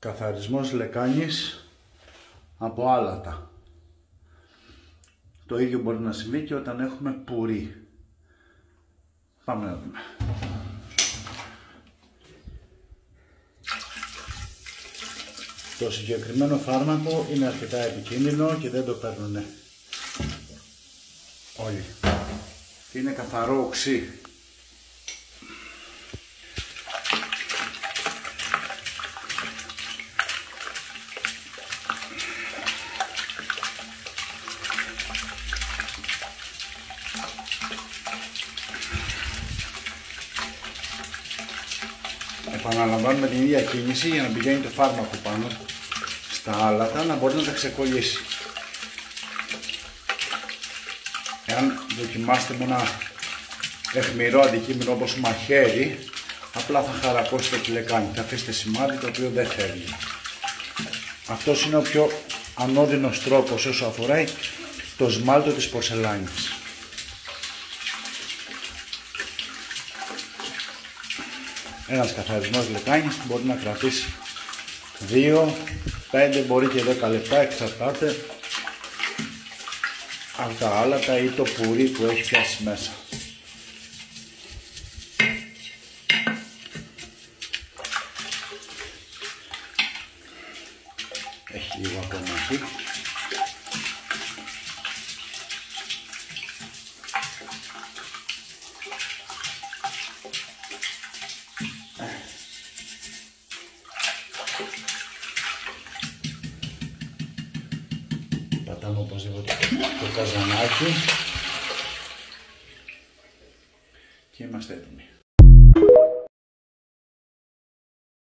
Καθαρισμός λεκάνης από άλατα. Το ίδιο μπορεί να συμβεί και όταν έχουμε πουρί. Πάμε να δούμε. Το συγκεκριμένο φάρμακο είναι αρκετά επικίνδυνο και δεν το παίρνουν όλοι. Είναι καθαρό οξύ. Επαναλαμβάνουμε την ίδια κίνηση για να πηγαίνει το φάρμακο πάνω στα άλατα, να μπορεί να τα ξεκολλήσει. Εάν δοκιμάσετε με ένα αιχμηρό αντικείμενο όπως μαχαίρι, απλά θα χαρακώσετε τη λεκάνη, θα αφήσετε σημάδι το οποίο δεν φεύγει. Αυτός είναι ο πιο ανώδυνος τρόπος όσο αφορά το σμάλτο της πορσελάνης. Ένας καθαρισμός λεκάνης μπορεί να κρατήσει 2, 5, μπορεί και 10 λεπτά, εξαρτάται από τα άλατα ή το πουρί που έχει πιάσει μέσα. Έχει λίγο ακόμα εκεί. Πατάμε οπωσδήποτε το καζανάκι και είμαστε έτοιμοι.